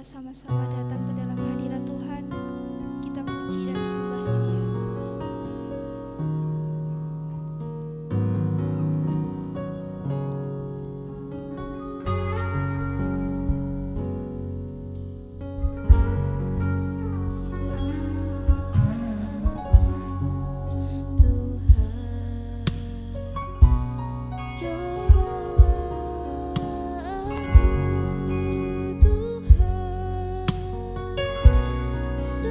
kita sama-sama datang ke dalam hadirat Tuhan. Kita puji dan sembah Dia. So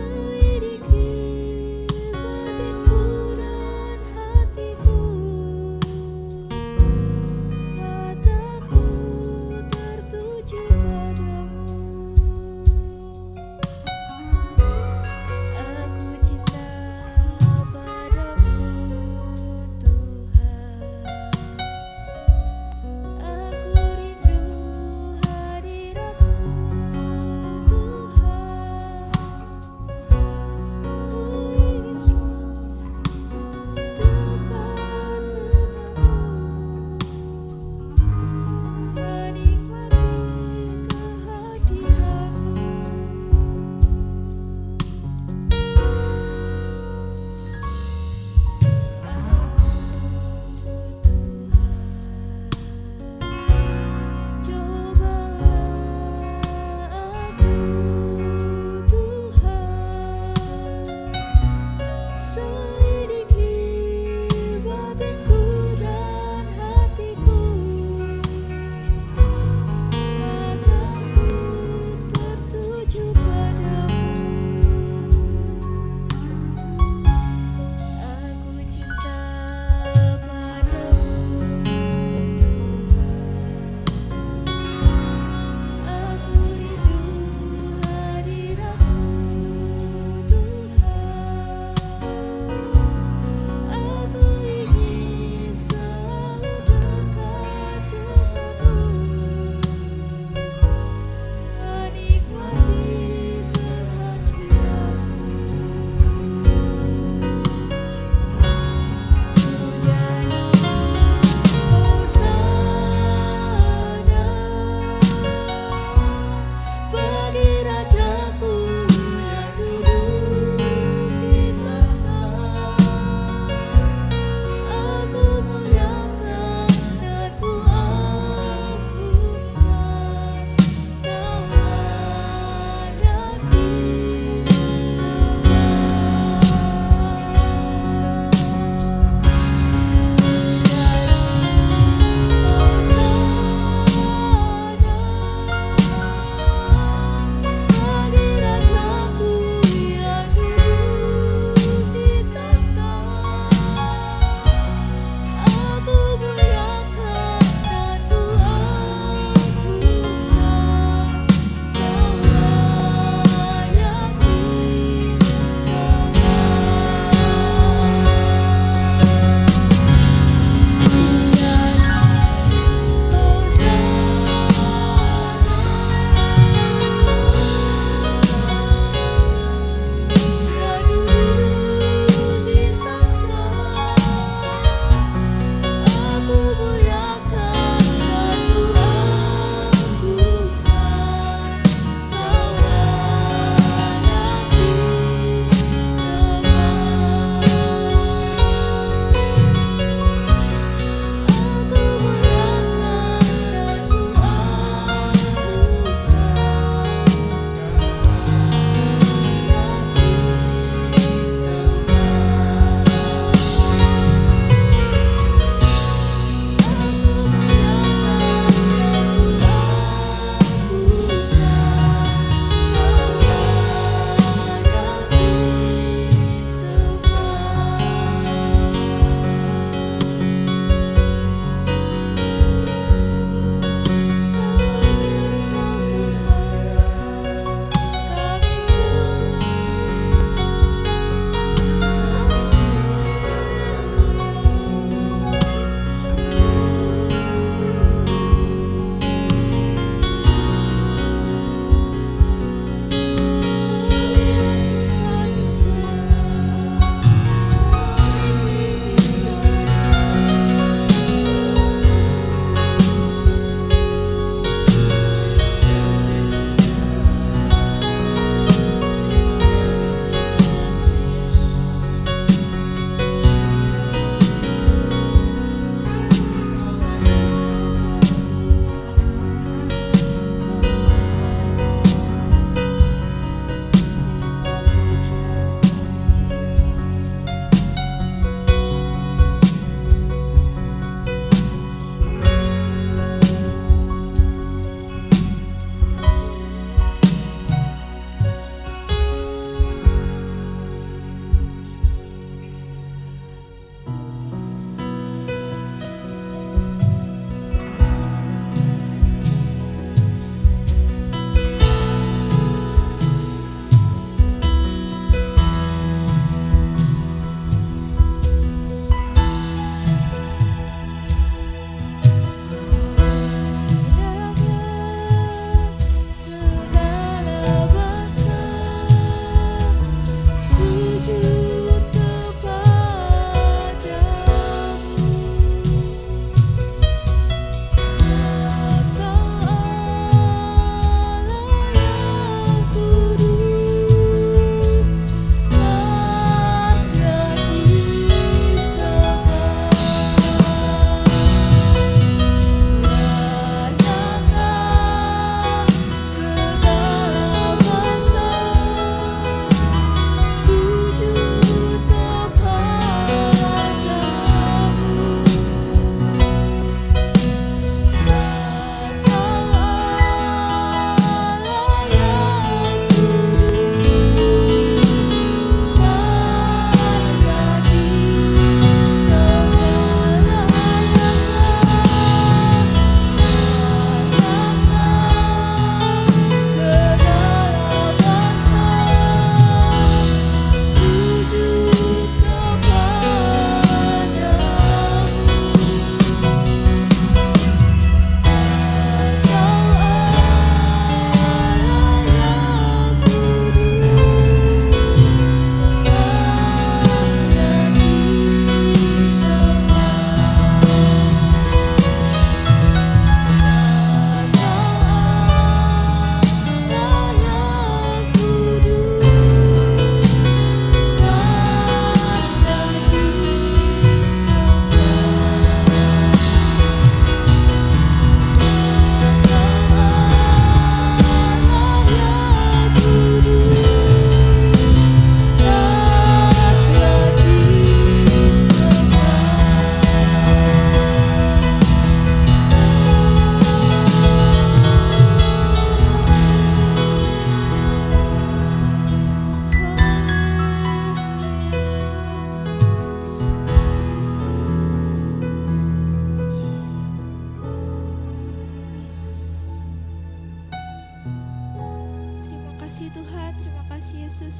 kasih Tuhan, terima kasih Yesus.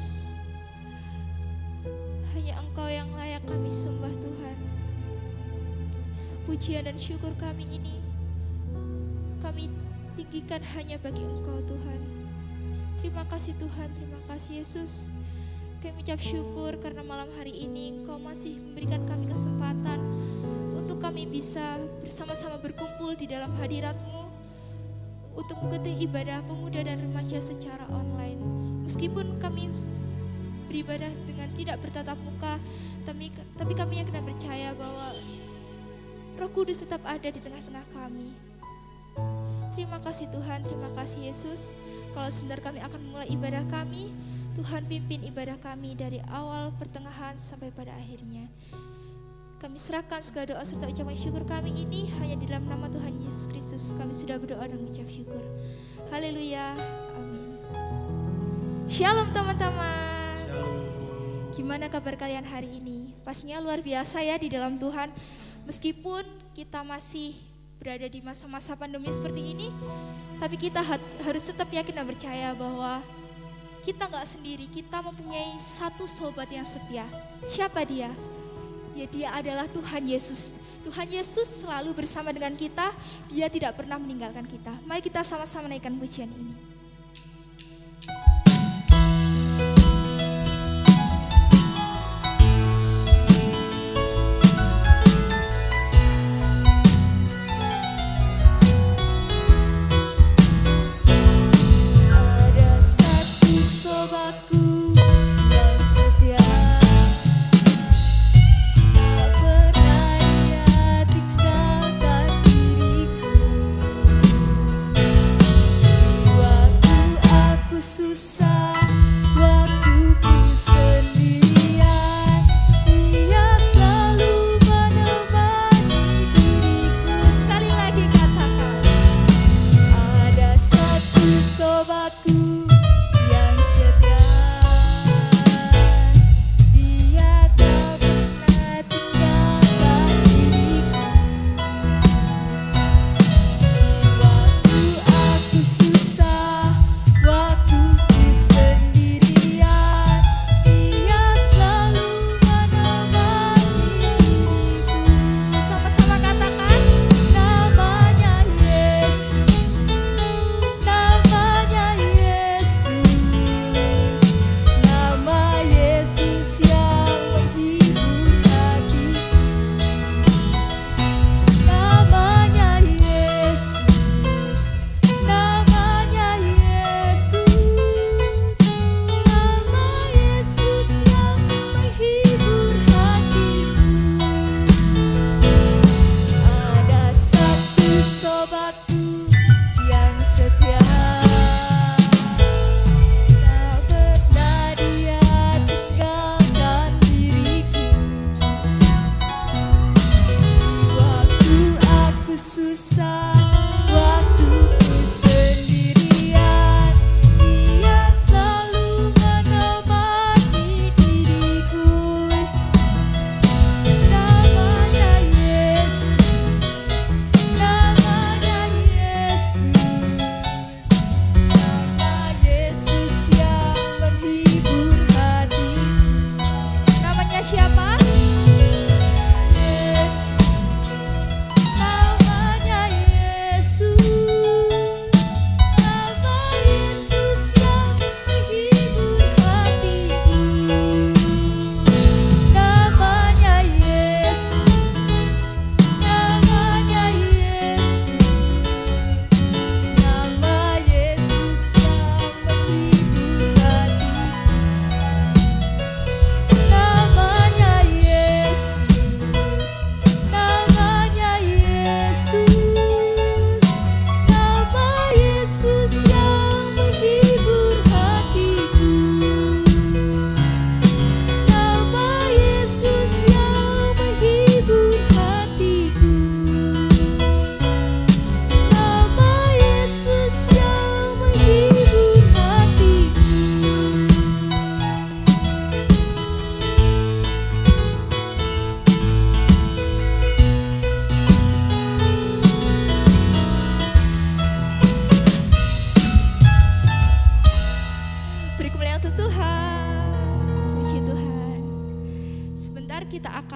Hanya Engkau yang layak kami sembah Tuhan. Pujian dan syukur kami ini kami tinggikan hanya bagi Engkau Tuhan. Terima kasih Tuhan, terima kasih Yesus. Kami ucap syukur karena malam hari ini Engkau masih memberikan kami kesempatan untuk kami bisa bersama-sama berkumpul di dalam hadirat-Mu untuk mengikuti ibadah pemuda dan remaja secara online. Meskipun kami beribadah dengan tidak bertatap muka, tapi kami yakin dan percaya bahwa Roh Kudus tetap ada di tengah-tengah kami. Terima kasih Tuhan, terima kasih Yesus. Kalau sebentar kami akan mulai ibadah kami, Tuhan pimpin ibadah kami dari awal, pertengahan, sampai pada akhirnya. Kami serahkan segala doa serta ucapan syukur kami ini hanya di dalam nama Tuhan Yesus Kristus. Kami sudah berdoa dan mengucap syukur. Haleluya, amin. Shalom teman-teman. Gimana kabar kalian hari ini? Pastinya luar biasa ya di dalam Tuhan. Meskipun kita masih berada di masa-masa pandemi seperti ini, tapi kita harus tetap yakin dan percaya bahwa kita gak sendiri, kita mempunyai satu sobat yang setia. Siapa dia? Ya, dia adalah Tuhan Yesus. Tuhan Yesus selalu bersama dengan kita, dia tidak pernah meninggalkan kita. Mari kita sama-sama naikkan pujian ini. Waktu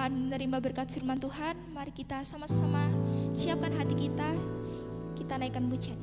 akan menerima berkat firman Tuhan, mari kita sama-sama siapkan hati kita, kita naikkan pujian.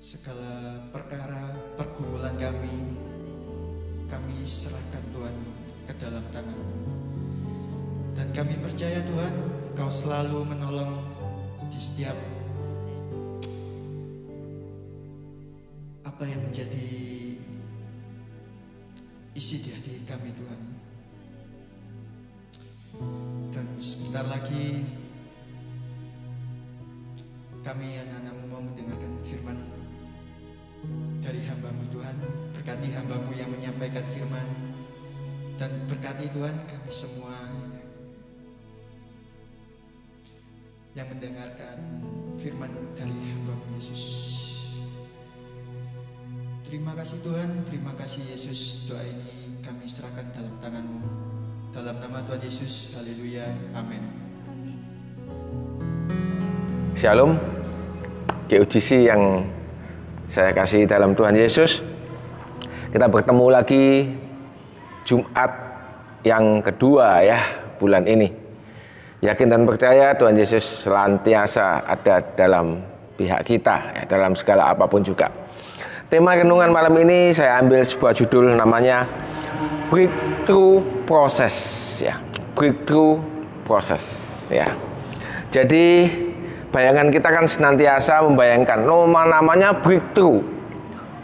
Segala perkara pergumulan kami serahkan Tuhan ke dalam tangan-Mu. Dan kami percaya Tuhan, Kau selalu menolong di setiap apa yang menjadi isi di hati kami Tuhan. Dan sebentar lagi kami anak-anak-Mu mau mendengarkan firman dari hamba-Mu Tuhan. Berkati hamba-Mu yang menyampaikan firman, dan berkati Tuhan kami semua yang mendengarkan firman dari hamba-Mu Yesus. Terima kasih Tuhan, terima kasih Yesus. Doa ini kami serahkan dalam tangan-Mu. Dalam nama Tuhan Yesus, haleluya, amin. Shalom, GUGC yang saya kasih dalam Tuhan Yesus. Kita bertemu lagi Jumat yang kedua ya bulan ini. Yakin dan percaya Tuhan Yesus senantiasa ada dalam pihak kita ya, dalam segala apapun juga. Tema renungan malam ini saya ambil sebuah judul namanya Breakthrough Process ya. Breakthrough Process ya. Jadi bayangan kita kan senantiasa membayangkan namanya breakthrough,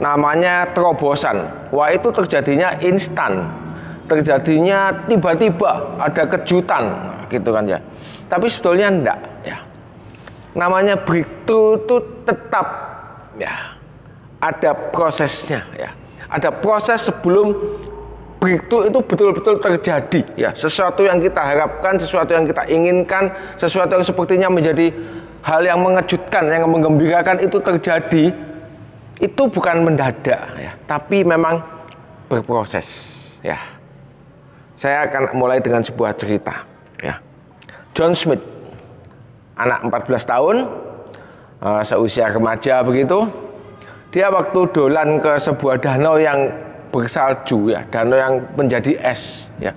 namanya terobosan. Wah, itu terjadinya instan, terjadinya tiba-tiba, ada kejutan gitu kan ya. Tapi sebetulnya enggak ya. Namanya breakthrough itu tetap ya ada prosesnya ya. Ada proses sebelum breakthrough itu betul-betul terjadi ya. Sesuatu yang kita harapkan, sesuatu yang kita inginkan, sesuatu yang sepertinya menjadi hal yang mengejutkan, yang menggembirakan itu terjadi. Itu bukan mendadak ya, tapi memang berproses ya. Saya akan mulai dengan sebuah cerita ya. John Smith, anak 14 tahun, seusia remaja begitu. Dia waktu dolan ke sebuah danau yang bersalju ya, danau yang menjadi es ya.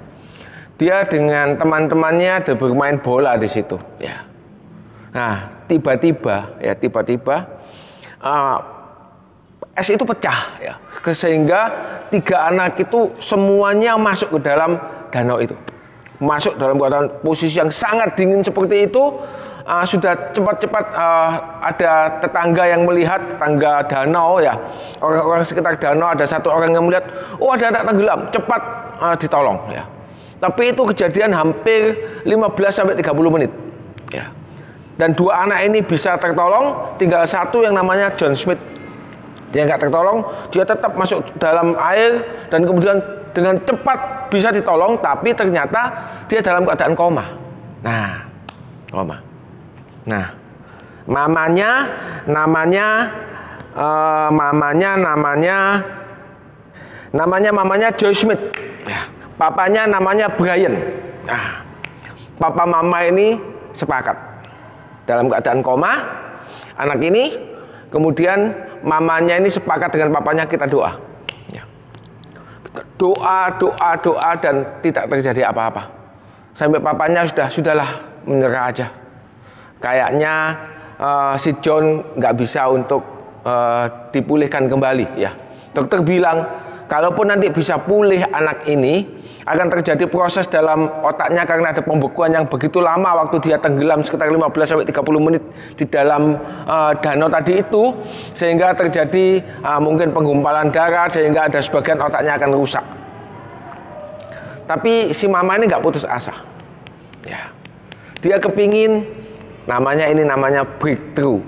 Dia dengan teman-temannya ada bermain bola di situ ya. Nah, tiba-tiba es itu pecah ya, sehingga 3 anak itu semuanya masuk ke dalam danau itu. Masuk dalam keadaan posisi yang sangat dingin seperti itu. Sudah cepat-cepat ada tetangga yang melihat, tetangga danau ya, orang-orang sekitar danau, ada satu orang yang melihat, oh ada anak tenggelam, cepat ditolong ya. Tapi itu kejadian hampir 15-30 menit ya. Dan 2 anak ini bisa tertolong, tinggal satu yang namanya John Smith. Dia nggak tertolong, dia tetap masuk dalam air dan kemudian dengan cepat bisa ditolong, tapi ternyata dia dalam keadaan koma. Nah, koma. Nah, mamanya Joy Smith. Ya, papanya namanya Brian. Nah, papa mama ini sepakat dalam keadaan koma. Anak ini, kemudian mamanya ini sepakat dengan papanya, kita doa. Ya. Doa dan tidak terjadi apa-apa. Sampai papanya sudahlah menyerah aja. Kayaknya si John nggak bisa untuk dipulihkan kembali ya. Dokter bilang kalaupun nanti bisa pulih anak ini, akan terjadi proses dalam otaknya karena ada pembekuan yang begitu lama waktu dia tenggelam sekitar 15-30 menit di dalam danau tadi itu, sehingga terjadi mungkin penggumpalan darah, sehingga ada sebagian otaknya akan rusak. Tapi si mama ini nggak putus asa ya. Dia kepingin namanya breakthrough.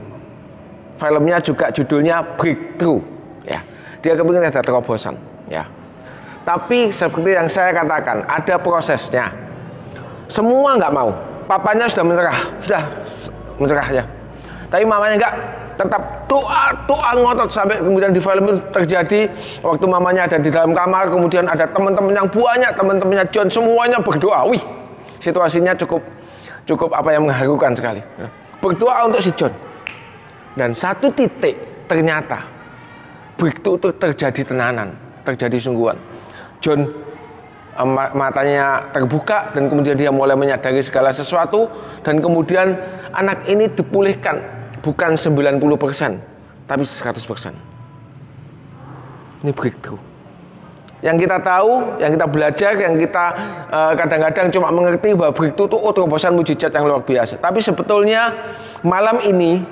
Filmnya juga judulnya Breakthrough ya. Dia kepingin ada terobosan ya. Tapi seperti yang saya katakan, ada prosesnya. Semua nggak mau. Papanya sudah menyerah ya. Tapi mamanya nggak, tetap doa ngotot sampai kemudian di film itu terjadi waktu mamanya ada di dalam kamar, kemudian ada teman-teman yang banyak, teman-temannya John semuanya berdoa. Wih, situasinya cukup apa yang mengharukan sekali. Berdoa untuk si John. Dan satu titik ternyata begitu itu terjadi tenanan, terjadi sungguhan. John matanya terbuka dan kemudian dia mulai menyadari segala sesuatu, dan kemudian anak ini dipulihkan bukan 90%, tapi 100%. Ini breakthrough. Yang kita tahu, yang kita belajar, yang kita kadang-kadang cuma mengerti bahwa breakthrough itu terobosan mujizat yang luar biasa. Tapi sebetulnya malam ini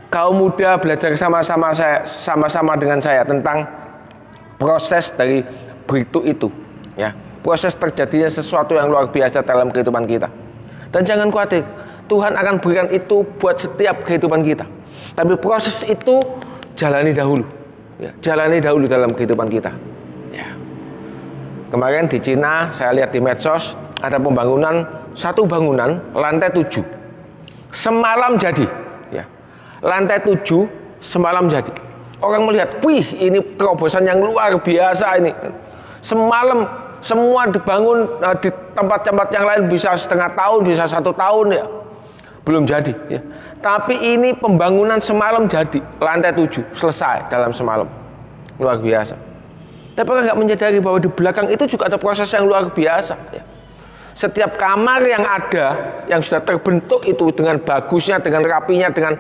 kaum muda belajar sama-sama dengan saya tentang proses dari breakthrough itu, ya. Proses terjadinya sesuatu yang luar biasa dalam kehidupan kita. Dan jangan khawatir, Tuhan akan berikan itu buat setiap kehidupan kita. Tapi proses itu jalani dahulu. ya, jalani dahulu dalam kehidupan kita. Ya. Kemarin di Cina saya lihat di medsos ada pembangunan satu bangunan lantai 7 semalam jadi. Ya. Lantai 7 semalam jadi. Orang melihat, wih ini terobosan yang luar biasa ini. Semalam semua dibangun di tempat-tempat yang lain bisa setengah tahun, bisa 1 tahun ya. Belum jadi ya. Tapi ini pembangunan semalam jadi, lantai 7 selesai dalam semalam. Luar biasa. Tapi orang nggak menyadari bahwa di belakang itu juga ada proses yang luar biasa ya. Setiap kamar yang ada, yang sudah terbentuk itu dengan bagusnya, dengan rapinya, dengan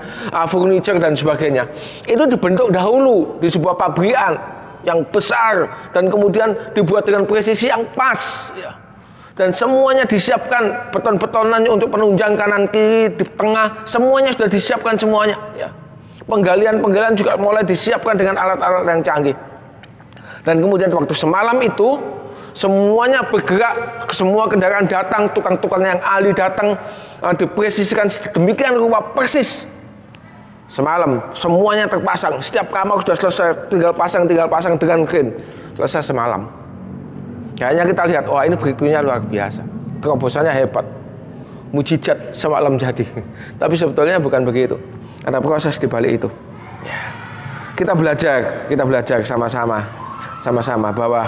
furniture dan sebagainya, itu dibentuk dahulu di sebuah pabrikan yang besar dan kemudian dibuat dengan presisi yang pas ya. Dan semuanya disiapkan, beton-betonannya untuk penunjang kanan kiri di tengah, semuanya sudah disiapkan semuanya ya. Penggalian juga mulai disiapkan dengan alat-alat yang canggih. Dan kemudian waktu semalam itu semuanya bergerak, semua kendaraan datang, tukang-tukang yang ahli datang, dipresisikan demikian rupa persis. Semalam semuanya terpasang, setiap kamar sudah selesai, tinggal pasang dengan crane, selesai semalam. Kayaknya kita lihat, wah ini beritunya luar biasa, terobosannya hebat, mujizat semalam jadi. Tapi sebetulnya bukan begitu, ada proses di balik itu. Ya. Kita belajar sama-sama bahwa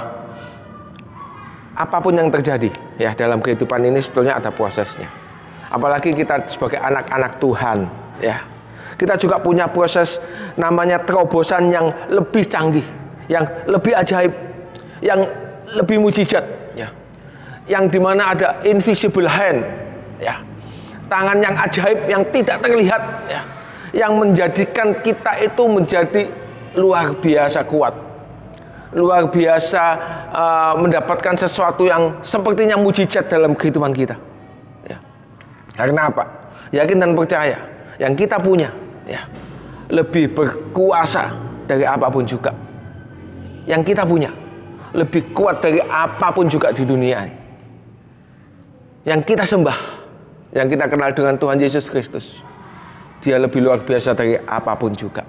apapun yang terjadi ya dalam kehidupan ini sebetulnya ada prosesnya. Apalagi kita sebagai anak-anak Tuhan ya. Kita juga punya proses namanya terobosan yang lebih canggih, yang lebih ajaib, yang lebih mujizat ya. Yang dimana ada invisible hand ya. Tangan yang ajaib yang tidak terlihat ya. Yang menjadikan kita itu menjadi luar biasa kuat. Luar biasa mendapatkan sesuatu yang sepertinya mujizat dalam kehidupan kita ya. Karena apa? Yakin dan percaya yang kita punya ya lebih berkuasa dari apapun juga. Yang kita punya lebih kuat dari apapun juga di dunia ini. Yang kita sembah, yang kita kenal dengan Tuhan Yesus Kristus, Dia lebih luar biasa dari apapun juga.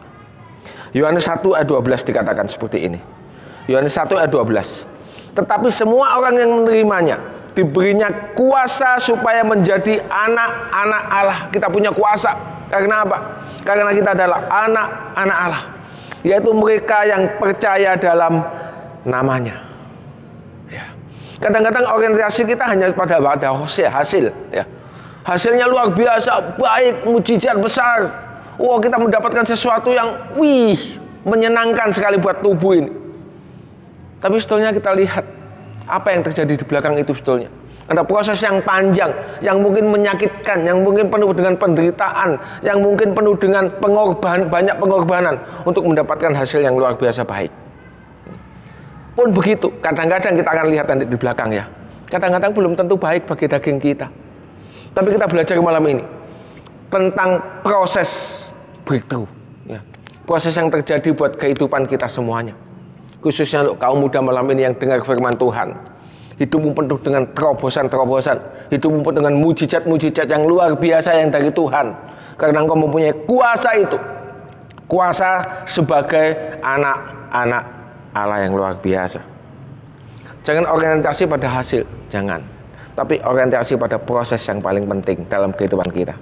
Yohanes 1 ayat 12 dikatakan seperti ini. Yohanes 1 ayat 12. Tetapi semua orang yang menerimanya diberinya kuasa supaya menjadi anak-anak Allah. Kita punya kuasa. Karena apa? Karena kita adalah anak-anak Allah. Yaitu mereka yang percaya dalam namanya. Ya. Kadang-kadang orientasi kita hanya pada hasil. Ya. Hasilnya luar biasa, baik, mujizat besar. Wah, kita mendapatkan sesuatu yang menyenangkan sekali buat tubuh ini. Tapi sebetulnya kita lihat apa yang terjadi di belakang itu sebetulnya. Ada proses yang panjang, yang mungkin menyakitkan, yang mungkin penuh dengan penderitaan, yang mungkin penuh dengan banyak pengorbanan untuk mendapatkan hasil yang luar biasa baik. Pun begitu, kadang-kadang kita akan lihat nanti di belakang ya. Kadang-kadang belum tentu baik bagi daging kita. Tapi kita belajar malam ini tentang proses breakthrough ya. Proses yang terjadi buat kehidupan kita semuanya. Khususnya untuk kaum muda malam ini yang dengar firman Tuhan. Hidupmu penuh dengan terobosan-terobosan. Hidupmu penuh dengan mujizat-mujizat yang luar biasa yang dari Tuhan. Karena engkau mempunyai kuasa itu. Kuasa sebagai anak-anak Allah yang luar biasa. Jangan orientasi pada hasil, jangan. Tapi orientasi pada proses yang paling penting dalam kehidupan kita.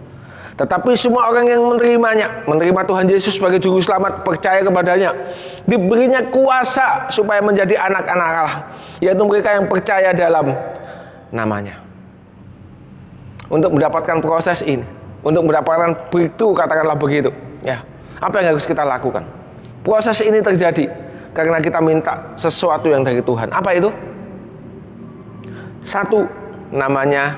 Tetapi semua orang yang menerimanya, menerima Tuhan Yesus sebagai juru selamat, percaya kepadanya, diberinya kuasa supaya menjadi anak-anak Allah, yaitu mereka yang percaya dalam namanya. Untuk mendapatkan proses ini, untuk mendapatkan breakthrough, katakanlah begitu ya. Apa yang harus kita lakukan? Proses ini terjadi karena kita minta sesuatu yang dari Tuhan. Apa itu? Satu, namanya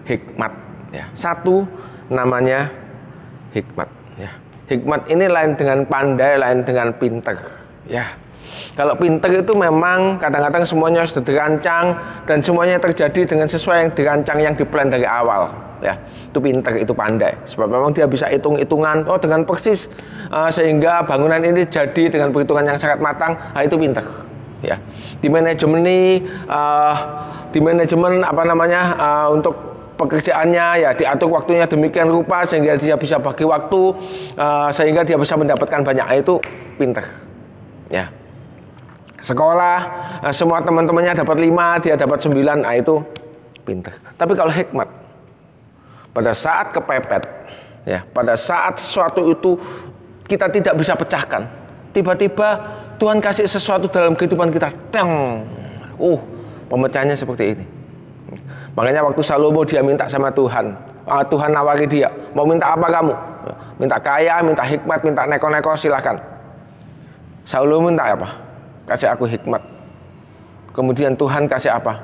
hikmat ya. Satu, namanya hikmat ya. Hikmat ini lain dengan pandai, lain dengan pinter ya. Kalau pinter itu memang kadang-kadang semuanya sudah dirancang dan semuanya terjadi dengan sesuai yang dirancang, yang diplan dari awal ya. Itu pinter, itu pandai. Sebab memang dia bisa hitung-hitungan dengan persis sehingga bangunan ini jadi dengan perhitungan yang sangat matang. Nah, itu pinter ya. Di manajemen untuk pekerjaannya ya diatur waktunya demikian rupa sehingga dia bisa bagi waktu sehingga dia bisa mendapatkan banyak. Itu pinter Ya. Sekolah, semua teman-temannya dapat 5, dia dapat 9, nah itu pintar. Tapi kalau hikmat, pada saat kepepet, ya, pada saat sesuatu itu kita tidak bisa pecahkan, tiba-tiba Tuhan kasih sesuatu dalam kehidupan kita, teng, pemecahannya seperti ini. Makanya waktu Salomo dia minta sama Tuhan, Tuhan nawari dia, mau minta apa kamu? Minta kaya, minta hikmat, minta neko-neko, silahkan. Salomo minta apa? Kasih aku hikmat. Kemudian Tuhan kasih apa?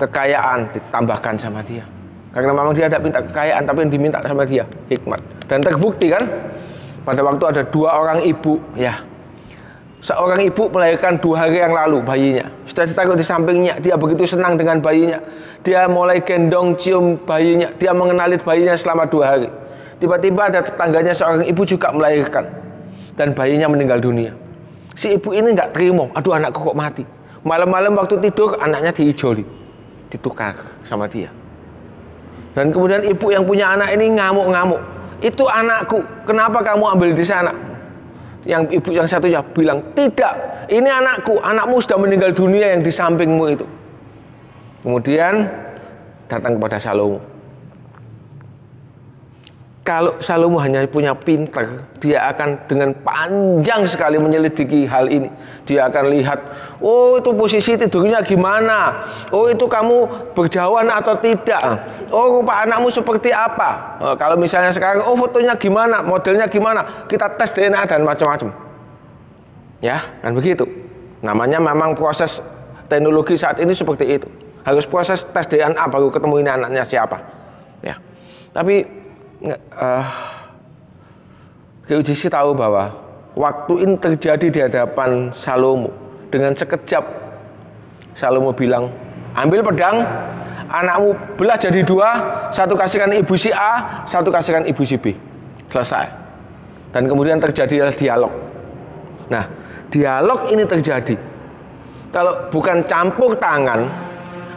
Kekayaan ditambahkan sama dia. Karena memang dia tidak minta kekayaan, tapi yang diminta sama dia hikmat. Dan terbukti kan, pada waktu ada 2 orang ibu, ya, seorang ibu melahirkan 2 hari yang lalu bayinya. Sudah ditaruh di sampingnya, dia begitu senang dengan bayinya. Dia mulai gendong cium bayinya, dia mengenali bayinya selama 2 hari. Tiba-tiba ada tetangganya seorang ibu juga melahirkan, dan bayinya meninggal dunia. Si ibu ini nggak terima, aduh anakku kok mati. Malam-malam waktu tidur anaknya diijoli, ditukar sama dia. Dan kemudian ibu yang punya anak ini ngamuk-ngamuk, itu anakku, kenapa kamu ambil di sana? Yang ibu yang satunya bilang, tidak, ini anakku, anakmu sudah meninggal dunia yang di sampingmu itu. Kemudian datang kepada Salomo. Kalau Salomo hanya punya pinter, dia akan dengan panjang sekali menyelidiki hal ini. Dia akan lihat, oh itu posisi tidurnya gimana, oh itu kamu berjauhan atau tidak, oh rupa anakmu seperti apa. Kalau misalnya sekarang, oh fotonya gimana, modelnya gimana, kita tes DNA dan macam-macam. Ya, dan begitu. Namanya memang proses teknologi saat ini seperti itu. Harus proses tes DNA baru ketemu ini anaknya siapa. Ya, tapi GUJC tahu bahwa waktu ini terjadi di hadapan Salomo, dengan sekejap Salomo bilang, ambil pedang, anakmu belah jadi 2, satu kasihkan ibu si A, satu kasihkan ibu si B. Selesai. Dan kemudian terjadilah dialog. Nah, dialog ini terjadi kalau bukan campur tangan,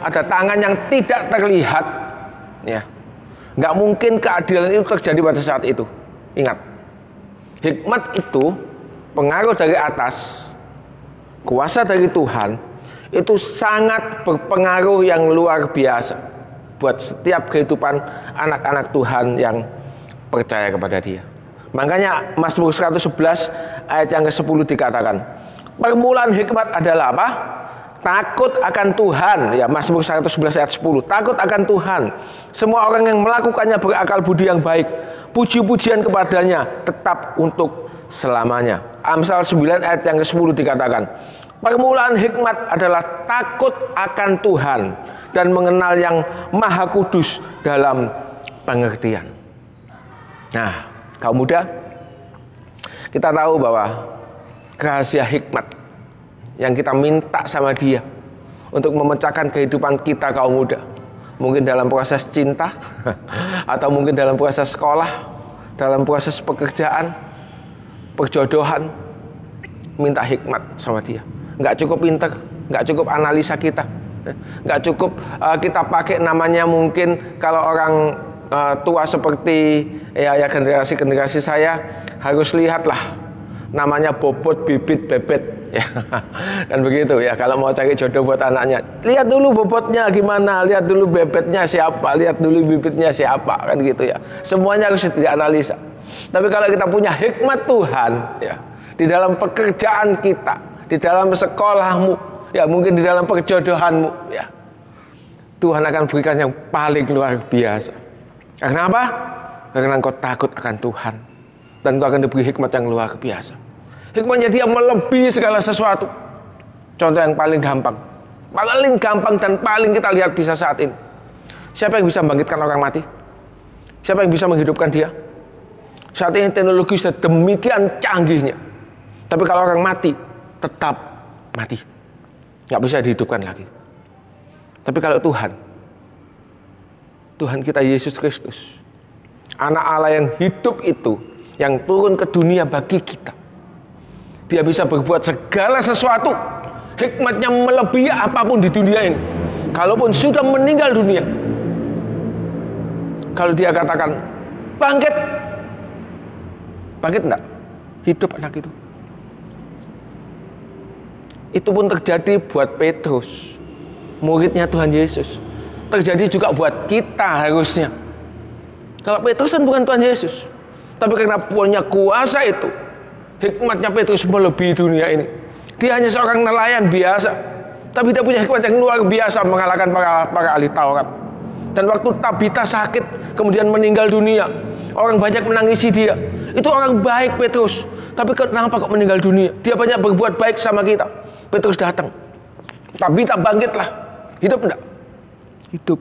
ada tangan yang tidak terlihat, ya, nggak mungkin keadilan itu terjadi pada saat itu. Ingat, hikmat itu pengaruh dari atas, kuasa dari Tuhan, itu sangat berpengaruh yang luar biasa buat setiap kehidupan anak-anak Tuhan yang percaya kepada Dia. Makanya Mazmur 111 ayat yang ke-10 dikatakan, permulaan hikmat adalah apa? Takut akan Tuhan. Ya, Mazmur 111 ayat 10. Takut akan Tuhan. Semua orang yang melakukannya berakal budi yang baik. Puji-pujian kepadanya tetap untuk selamanya. Amsal 9 ayat yang ke-10 dikatakan, permulaan hikmat adalah takut akan Tuhan dan mengenal yang Maha Kudus dalam pengertian. Nah, kaum muda, kita tahu bahwa rahasia hikmat yang kita minta sama Dia untuk memecahkan kehidupan kita kaum muda, mungkin dalam proses cinta, atau mungkin dalam proses sekolah, dalam proses pekerjaan, perjodohan, minta hikmat sama Dia. Nggak cukup pinter, nggak cukup analisa kita, nggak cukup kita pakai namanya mungkin kalau orang tua seperti ya generasi saya harus lihatlah namanya bobot bibit bebet. Ya, dan begitu ya, kalau mau cari jodoh buat anaknya, lihat dulu bobotnya gimana, lihat dulu bebetnya siapa, lihat dulu bibitnya siapa, kan gitu ya. Semuanya harus dianalisa. Tapi kalau kita punya hikmat Tuhan, ya, di dalam pekerjaan kita, di dalam sekolahmu, ya mungkin di dalam perjodohanmu, ya, Tuhan akan berikan yang paling luar biasa. Karena apa? Karena engkau takut akan Tuhan, dan engkau akan diberi hikmat yang luar biasa. Hikmatnya Dia melebihi segala sesuatu. Contoh yang paling gampang dan paling kita lihat bisa saat ini. Siapa yang bisa membangkitkan orang mati? Siapa yang bisa menghidupkan dia? Saat ini teknologi sudah demikian canggihnya, tapi kalau orang mati tetap mati, nggak bisa dihidupkan lagi. Tapi kalau Tuhan kita Yesus Kristus, Anak Allah yang hidup itu, yang turun ke dunia bagi kita, Dia bisa berbuat segala sesuatu. Hikmatnya melebihi apapun di dunia ini. Kalaupun sudah meninggal dunia, kalau Dia katakan bangkit, bangkit enggak? Hidup anak itu. Itu pun terjadi buat Petrus, muridnya Tuhan Yesus. Terjadi juga buat kita harusnya. Kalau Petrus kan bukan Tuhan Yesus, tapi karena punya kuasa itu, hikmatnya Petrus melebihi dunia ini. Dia hanya seorang nelayan biasa, tapi dia punya hikmat yang luar biasa mengalahkan para ahli Taurat. Dan waktu Tabita sakit, kemudian meninggal dunia, orang banyak menangisi dia. Itu orang baik Petrus, tapi kenapa kok meninggal dunia? Dia banyak berbuat baik sama kita. Petrus datang, Tabita bangkitlah. Hidup enggak? Hidup.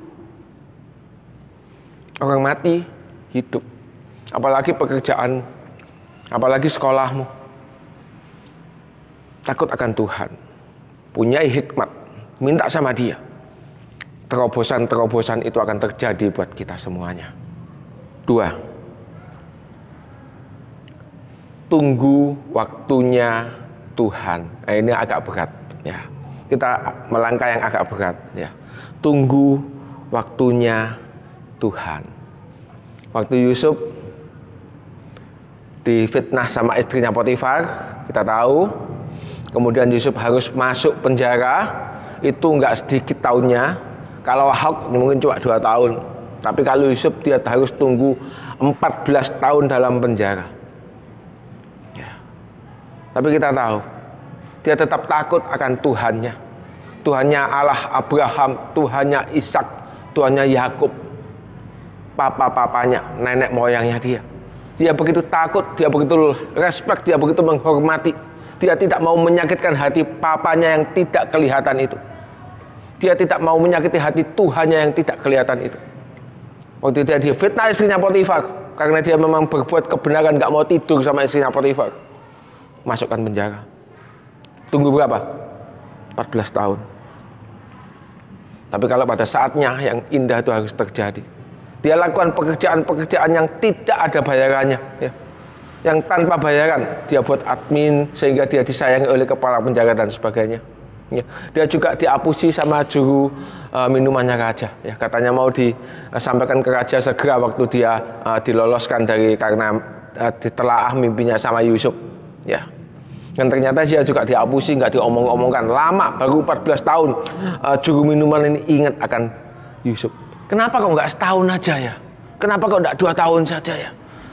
Orang mati, hidup. Apalagi pekerjaan, apalagi sekolahmu. Takut akan Tuhan, punyai hikmat, minta sama Dia. Terobosan-terobosan itu akan terjadi buat kita semuanya. 2. Tunggu waktunya Tuhan. Ini agak berat ya. Kita melangkah yang agak berat ya. Tunggu waktunya Tuhan. Waktu Yusuf difitnah sama istrinya Potifar, kita tahu. Kemudian Yusuf harus masuk penjara. Itu enggak sedikit tahunnya. Kalau Ahok mungkin cuma 2 tahun. Tapi kalau Yusuf dia harus tunggu 14 tahun dalam penjara. Tapi kita tahu, dia tetap takut akan Tuhannya. Tuhannya Allah Abraham, Tuhannya Ishak, Tuhannya Yakub, papa-papanya, nenek moyangnya dia. Dia begitu takut, dia begitu respect, dia begitu menghormati. Dia tidak mau menyakitkan hati papanya yang tidak kelihatan itu. Dia tidak mau menyakiti hati Tuhannya yang tidak kelihatan itu. Waktu dia difitnah istrinya Potifar, karena dia memang berbuat kebenaran, gak mau tidur sama istrinya Potifar. Masukkan penjara. Tunggu berapa? 14 tahun. Tapi kalau pada saatnya yang indah itu harus terjadi, dia lakukan pekerjaan-pekerjaan yang tidak ada bayarannya ya. Yang tanpa bayaran. Dia buat admin sehingga dia disayangi oleh kepala penjara dan sebagainya ya. Dia juga diapusi sama juru minumannya raja ya. Katanya mau disampaikan ke raja segera waktu dia diloloskan karena ditelaah mimpinya sama Yusuf ya. Dan ternyata dia juga diapusi, nggak diomong-omongkan. Lama, baru 14 tahun juru minuman ini ingat akan Yusuf. Kenapa kok nggak setahun aja ya? Kenapa kok nggak 2 tahun saja ya?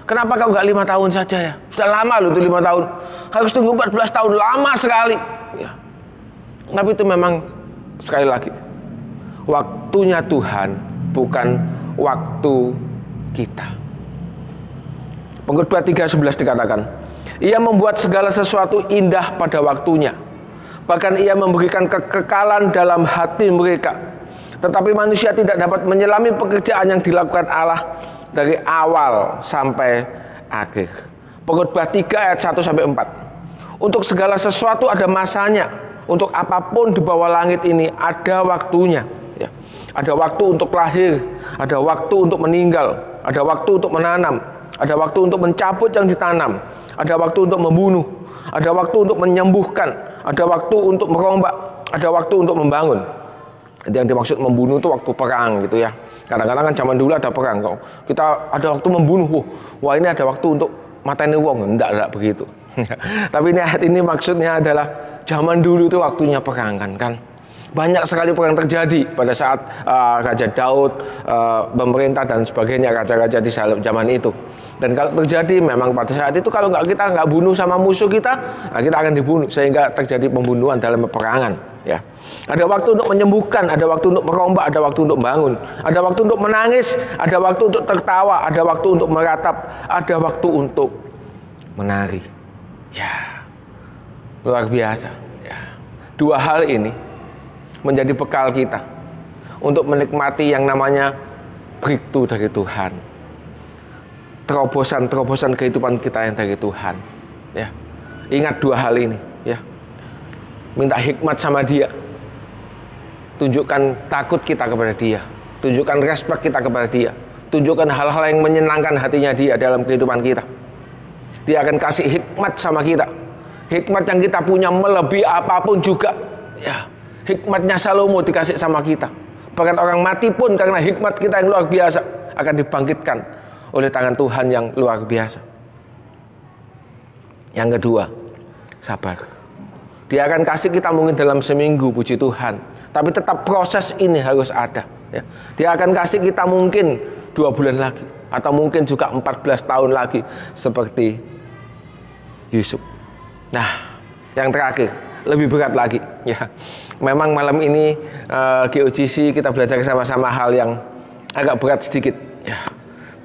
Kenapa kok nggak 5 tahun saja ya? Sudah lama loh itu 5 tahun. Harus tunggu 14 tahun, lama sekali ya. Tapi itu memang sekali lagi, waktunya Tuhan, bukan waktu kita. Pengkhotbah 3:11 dikatakan, Ia membuat segala sesuatu indah pada waktunya. Bahkan Ia memberikan kekekalan dalam hati mereka. Tetapi manusia tidak dapat menyelami pekerjaan yang dilakukan Allah dari awal sampai akhir. Pengkhotbah 3 ayat 1-4. Untuk segala sesuatu ada masanya. Untuk apapun di bawah langit ini ada waktunya ya. Ada waktu untuk lahir, ada waktu untuk meninggal, ada waktu untuk menanam, ada waktu untuk mencabut yang ditanam, ada waktu untuk membunuh, ada waktu untuk menyembuhkan, ada waktu untuk merombak, ada waktu untuk membangun. Yang dimaksud membunuh itu waktu perang gitu ya. Kadang-kadang kan zaman dulu ada perang, kok kita ada waktu membunuh, wah ini ada waktu untuk mateni wong, enggak begitu. Tapi ini ayat ini maksudnya adalah zaman dulu itu waktunya perang kan. Banyak sekali perang terjadi pada saat Raja Daud pemerintah dan sebagainya, raja-raja di zaman itu. Dan kalau terjadi memang pada saat itu kalau kita nggak bunuh sama musuh kita, nah kita akan dibunuh sehingga terjadi pembunuhan dalam peperangan. Ya, ada waktu untuk menyembuhkan, ada waktu untuk merombak, ada waktu untuk bangun, ada waktu untuk menangis, ada waktu untuk tertawa, ada waktu untuk meratap, ada waktu untuk menari. Ya, luar biasa. Ya. 2 hal ini menjadi bekal kita untuk menikmati yang namanya breakthrough dari Tuhan. Terobosan-terobosan kehidupan kita yang dari Tuhan. Ya. Ingat 2 hal ini. Ya. Minta hikmat sama Dia. Tunjukkan takut kita kepada Dia. Tunjukkan respect kita kepada Dia. Tunjukkan hal-hal yang menyenangkan hatinya Dia dalam kehidupan kita. Dia akan kasih hikmat sama kita. Hikmat yang kita punya melebihi apapun juga. Ya. Hikmatnya Salomo dikasih sama kita. Bahkan orang mati pun karena hikmat kita yang luar biasa akan dibangkitkan oleh tangan Tuhan yang luar biasa. Yang kedua, sabar. Dia akan kasih kita mungkin dalam seminggu, puji Tuhan. Tapi tetap proses ini harus ada. Ya. Dia akan kasih kita mungkin 2 bulan lagi. Atau mungkin juga 14 tahun lagi. Seperti Yusuf. Nah, yang terakhir, lebih berat lagi. Ya. Memang malam ini GOGC kita belajar sama-sama hal yang agak berat sedikit. Ya.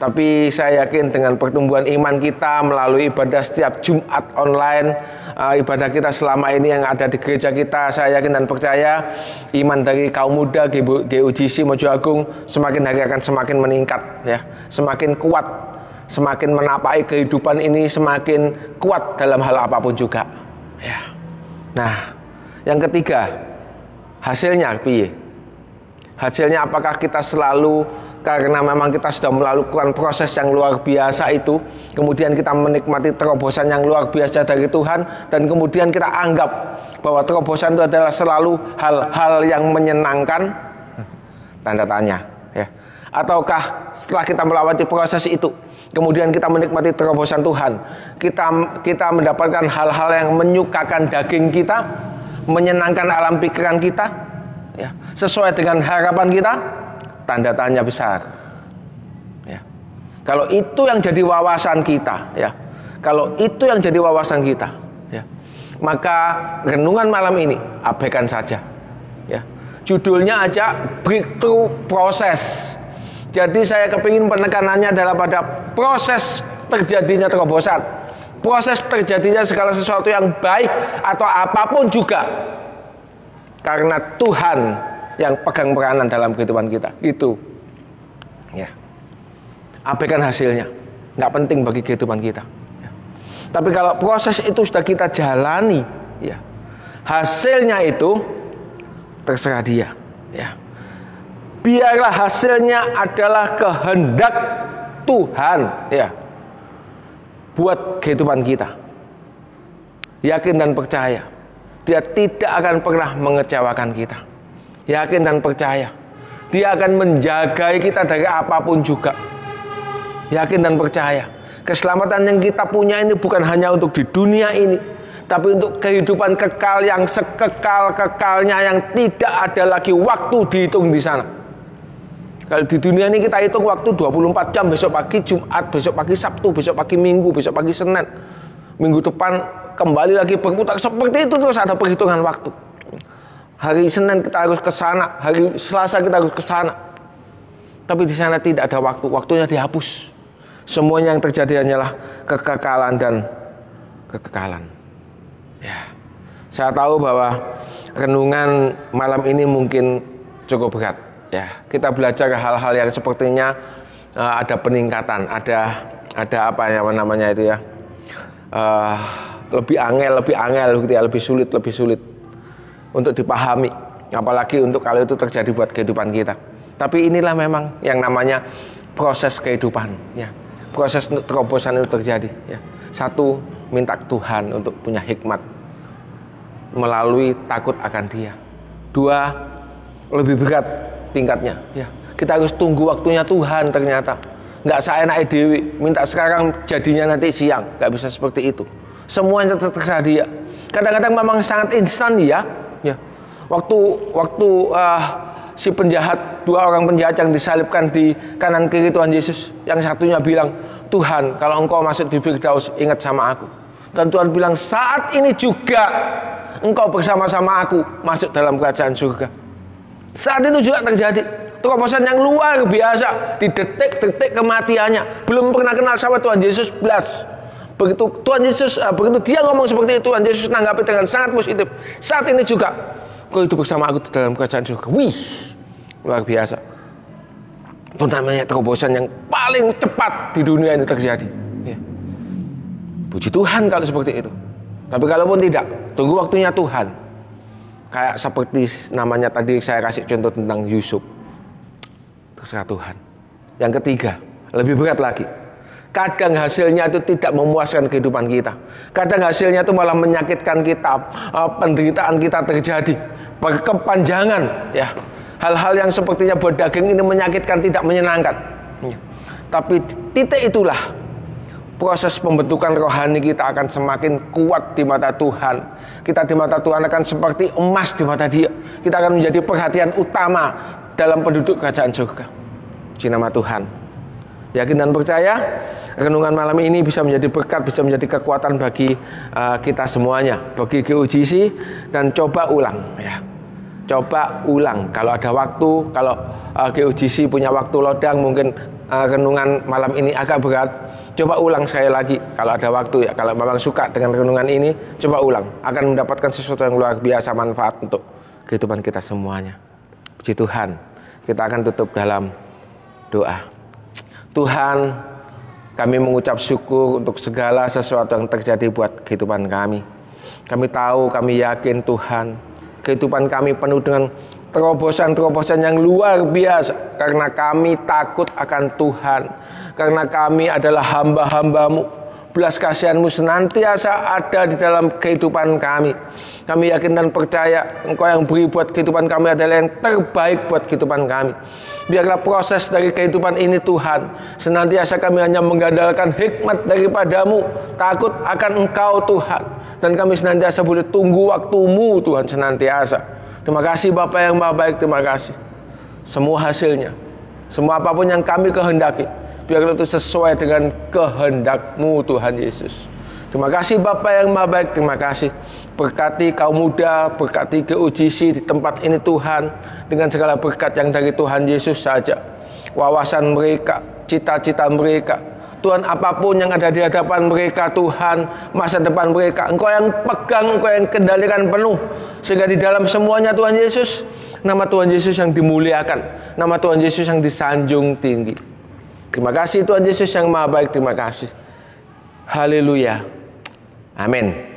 Tapi saya yakin dengan pertumbuhan iman kita melalui ibadah setiap Jumat online, ibadah kita selama ini yang ada di gereja kita, saya yakin dan percaya iman dari kaum muda GOGC Mojo Agung semakin hari akan semakin meningkat, ya, semakin kuat, semakin menapaki kehidupan ini semakin kuat dalam hal apapun juga. Ya. Nah, yang ketiga, hasilnya piye? Hasilnya apakah kita selalu karena memang kita sudah melakukan proses yang luar biasa itu, kemudian kita menikmati terobosan yang luar biasa dari Tuhan, dan kemudian kita anggap bahwa terobosan itu adalah selalu hal-hal yang menyenangkan? Tanda tanya, ya. Ataukah setelah kita melewati proses itu, kemudian kita menikmati terobosan Tuhan, kita mendapatkan hal-hal yang menyukakan daging kita, menyenangkan alam pikiran kita, ya, sesuai dengan harapan kita? Tanda tanya besar. Ya. Kalau itu yang jadi wawasan kita, ya. Kalau itu yang jadi wawasan kita, ya. Maka renungan malam ini abaikan saja. Ya. Judulnya aja breakthrough proses. Jadi saya kepingin penekanannya adalah pada proses terjadinya terobosan, proses terjadinya segala sesuatu yang baik atau apapun juga, karena Tuhan yang pegang peranan dalam kehidupan kita. Itu, ya, abaikan hasilnya, nggak penting bagi kehidupan kita, ya. Tapi kalau proses itu sudah kita jalani, ya, hasilnya itu terserah dia, ya. Biarlah hasilnya adalah kehendak Tuhan, ya, buat kehidupan kita. Yakin dan percaya, dia tidak akan pernah mengecewakan kita. Yakin dan percaya, dia akan menjaga kita dari apapun juga. Yakin dan percaya, keselamatan yang kita punya ini bukan hanya untuk di dunia ini, tapi untuk kehidupan kekal yang sekekal-kekalnya, yang tidak ada lagi waktu dihitung di sana. Kalau di dunia ini kita hitung waktu 24 jam, besok pagi Jumat, besok pagi Sabtu, besok pagi Minggu, besok pagi Senin, minggu depan kembali lagi berputar. Seperti itu terus ada perhitungan waktu. Hari Senin kita harus ke sana, hari Selasa kita harus ke sana. Tapi di sana tidak ada waktu, waktunya dihapus. Semuanya yang terjadi hanyalah kekekalan dan kekekalan. Ya. Saya tahu bahwa renungan malam ini mungkin cukup berat. Ya, kita belajar hal-hal yang sepertinya ada peningkatan, ada apa ya namanya itu ya, lebih angel gitu ya, lebih sulit untuk dipahami, apalagi untuk kalau itu terjadi buat kehidupan kita. Tapi inilah memang yang namanya proses kehidupan, ya. Proses terobosan itu terjadi, ya. Satu, minta Tuhan untuk punya hikmat melalui takut akan Dia. Dua, lebih berat tingkatnya, ya. Kita harus tunggu waktunya Tuhan ternyata. Nggak seenaknya dewi, minta sekarang jadinya nanti siang, nggak bisa seperti itu. Semuanya terserah Dia. Kadang-kadang memang sangat instan, ya. Ya, waktu si penjahat, 2 orang penjahat yang disalibkan di kanan kiri Tuhan Yesus, yang satunya bilang, Tuhan, kalau Engkau masuk di Firdaus, ingat sama aku. Dan Tuhan bilang, saat ini juga Engkau bersama-sama aku masuk dalam kerajaan surga. Saat itu juga terjadi terobosan yang luar biasa di detik-detik kematiannya. Belum pernah kenal sama Tuhan Yesus belas. Begitu Tuhan Yesus, begitu dia ngomong seperti itu, Tuhan Yesus menanggapi dengan sangat positif. Saat ini juga kau hidup bersama aku dalam kerajaan surga. Wih, luar biasa. Itu namanya terobosan yang paling cepat di dunia ini terjadi, ya. Puji Tuhan kalau seperti itu. Tapi kalaupun tidak, tunggu waktunya Tuhan. Kayak seperti namanya tadi saya kasih contoh tentang Yusuf. Terserah Tuhan. Yang ketiga, lebih berat lagi. Kadang hasilnya itu tidak memuaskan kehidupan kita. Kadang hasilnya itu malah menyakitkan kita, penderitaan kita terjadi, berkepanjangan, ya. Hal-hal yang sepertinya buat daging ini menyakitkan, tidak menyenangkan. Ya. Tapi titik itulah proses pembentukan rohani kita akan semakin kuat di mata Tuhan. Kita di mata Tuhan akan seperti emas di mata Dia. Kita akan menjadi perhatian utama dalam penduduk kerajaan surga. Puji nama Tuhan. Yakin dan percaya renungan malam ini bisa menjadi berkat, bisa menjadi kekuatan bagi kita semuanya, bagi GUGC. Dan coba ulang ya. Coba ulang kalau ada waktu, kalau GUGC punya waktu lodang, mungkin renungan malam ini agak berat, coba ulang sekali lagi kalau ada waktu ya. Kalau memang suka dengan renungan ini, coba ulang, akan mendapatkan sesuatu yang luar biasa manfaat untuk kehidupan kita semuanya. Puji Tuhan. Kita akan tutup dalam doa. Tuhan, kami mengucap syukur untuk segala sesuatu yang terjadi buat kehidupan kami. Kami tahu, kami yakin Tuhan, kehidupan kami penuh dengan terobosan-terobosan yang luar biasa, karena kami takut akan Tuhan, karena kami adalah hamba-hamba-Mu. Belas kasihan-Mu senantiasa ada di dalam kehidupan kami. Kami yakin dan percaya Engkau yang beri buat kehidupan kami adalah yang terbaik buat kehidupan kami. Biarlah proses dari kehidupan ini Tuhan, senantiasa kami hanya mengandalkan hikmat daripada-Mu, takut akan Engkau Tuhan, dan kami senantiasa boleh tunggu waktu-Mu Tuhan senantiasa. Terima kasih Bapa yang Maha Baik, terima kasih. Semua hasilnya, semua apapun yang kami kehendaki, biarlah itu sesuai dengan kehendak-Mu Tuhan Yesus. Terima kasih Bapa yang Maha Baik, terima kasih. Berkati kaum muda, berkati GUGC di tempat ini Tuhan, dengan segala berkat yang dari Tuhan Yesus saja. Wawasan mereka, cita-cita mereka, Tuhan, apapun yang ada di hadapan mereka Tuhan, masa depan mereka, Engkau yang pegang, Engkau yang kendalikan penuh, sehingga di dalam semuanya Tuhan Yesus, nama Tuhan Yesus yang dimuliakan, nama Tuhan Yesus yang disanjung tinggi. Terima kasih Tuhan Yesus yang Maha Baik, terima kasih. Haleluya. Amin.